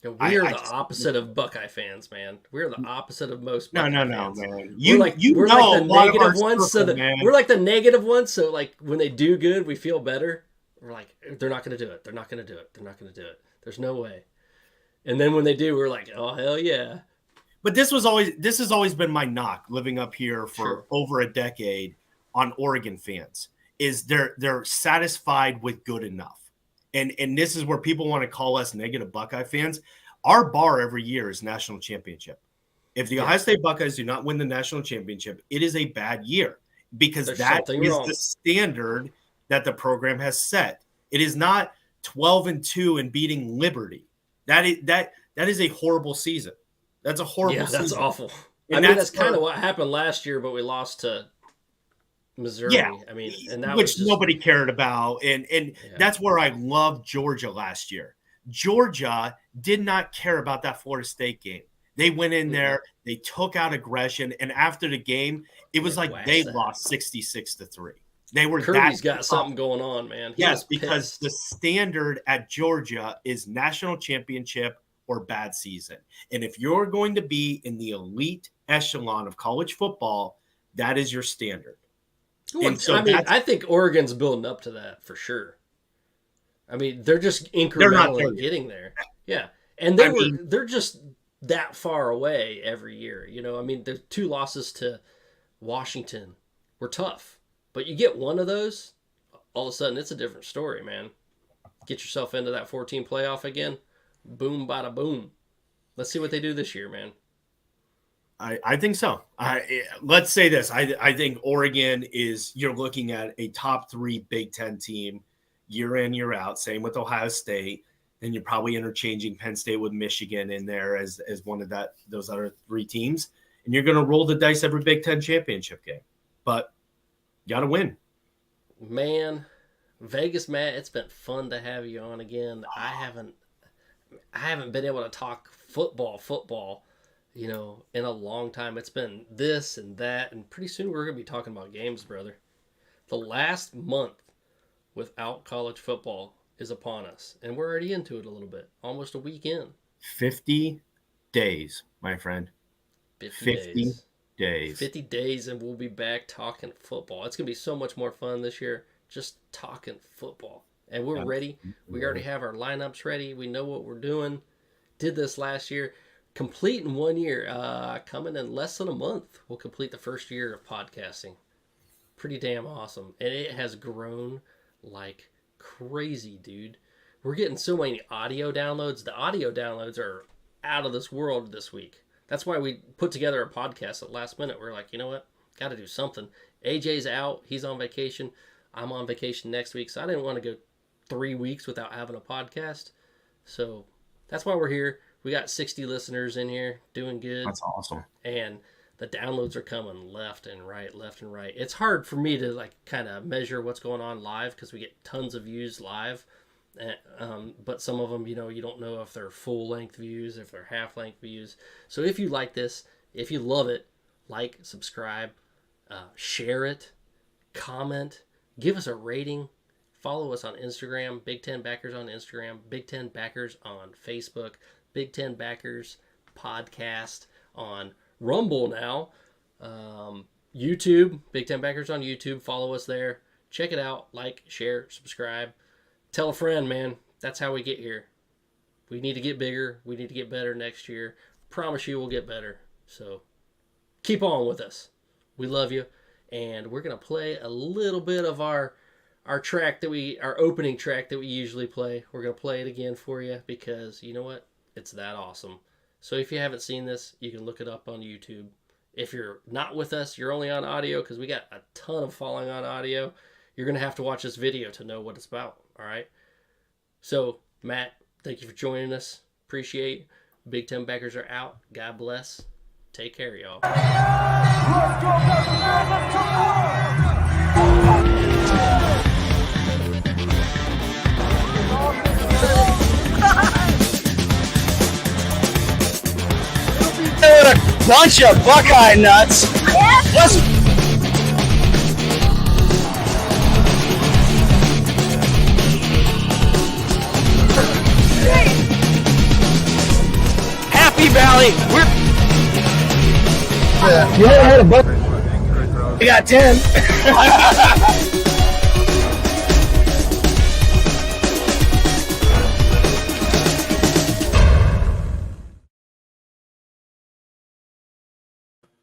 We are the opposite of Buckeye fans, man. We're the opposite of most Buckeye fans. Man. We're like the negative ones. We're like the negative ones. So like when they do good, we feel better. We're like, they're not going to do it. They're not going to do it. They're not going to do it. There's no way. And then when they do, we're like, oh, hell yeah. But this has always been my knock living up here for over a decade on Oregon fans is they're satisfied with good enough. And this is where people want to call us negative Buckeye fans. Our bar every year is national championship. If the Ohio State Buckeyes do not win the national championship, it is a bad year because that is the standard that the program has set. It is not 12-2 and beating Liberty. That is a horrible season. That's a horrible season. That's awful. And that's kind of what happened last year, but we lost to Missouri. Yeah, I mean, and that which nobody cared about. And that's where I loved Georgia last year. Georgia did not care about that Florida State game. They went in there, they took out aggression, and after the game, it was like they lost 66-3. They were Kirby's got something going on, man. Yes, because the standard at Georgia is national championship or bad season. And if you're going to be in the elite echelon of college football, that is your standard. Well, and so I think Oregon's building up to that for sure. I mean, they're just incrementally getting there. Yeah. And they're just that far away every year. You know, I mean, the 2 losses to Washington were tough. But you get one of those, all of a sudden it's a different story, man. Get yourself into that 14 playoff again. Boom, bada boom. Let's see what they do this year, man. I think so. Let's say this. I think Oregon you're looking at a top 3 Big Ten team year in, year out. Same with Ohio State. Then you're probably interchanging Penn State with Michigan in there as one of those other 3 teams. And you're going to roll the dice every Big Ten championship game. But you got to win. Man, Vegas, Matt, it's been fun to have you on again. I haven't been able to talk football, in a long time. It's been this and that, and pretty soon we're going to be talking about games, brother. The last month without college football is upon us, and we're already into it a little bit, almost a week in. 50 days, my friend. 50 days. 50 days, and we'll be back talking football. It's going to be so much more fun this year, just talking football. And we're ready. We already have our lineups ready. We know what we're doing. Did this last year. Complete in 1 year. Coming in less than a month, we'll complete the first year of podcasting. Pretty damn awesome. And it has grown like crazy, dude. We're getting so many audio downloads. The audio downloads are out of this world this week. That's why we put together a podcast at last minute. We're like, you know what? Got to do something. AJ's out. He's on vacation. I'm on vacation next week. So I didn't want to go 3 weeks without having a podcast. So that's why we're here. We got 60 listeners in here doing good. That's awesome. And the downloads are coming left and right. It's hard for me to kind of measure what's going on live because we get tons of views live. But some of them, you don't know if they're full-length views, if they're half-length views. So if you like this, if you love it, like, subscribe, share it, comment, give us a rating, follow us on Instagram, Big Ten Backers on Instagram, Big Ten Backers on Facebook, Big Ten Backers podcast on Rumble now, YouTube, Big Ten Backers on YouTube, follow us there, check it out, like, share, subscribe. Tell a friend, man. That's how we get here. We need to get bigger. We need to get better next year. Promise you we'll get better. So keep on with us. We love you. And we're going to play a little bit of our opening track that we usually play. We're going to play it again for you because you know what? It's that awesome. So if you haven't seen this, you can look it up on YouTube. If you're not with us, you're only on audio because we got a ton of following on audio. You're going to have to watch this video to know what it's about. All right. So, Matt, thank you for joining us. Appreciate. Big Ten Backers are out. God bless. Take care, y'all. What a bunch of Buckeye nuts. Let's Happy Valley. You never had a buck. We got 10.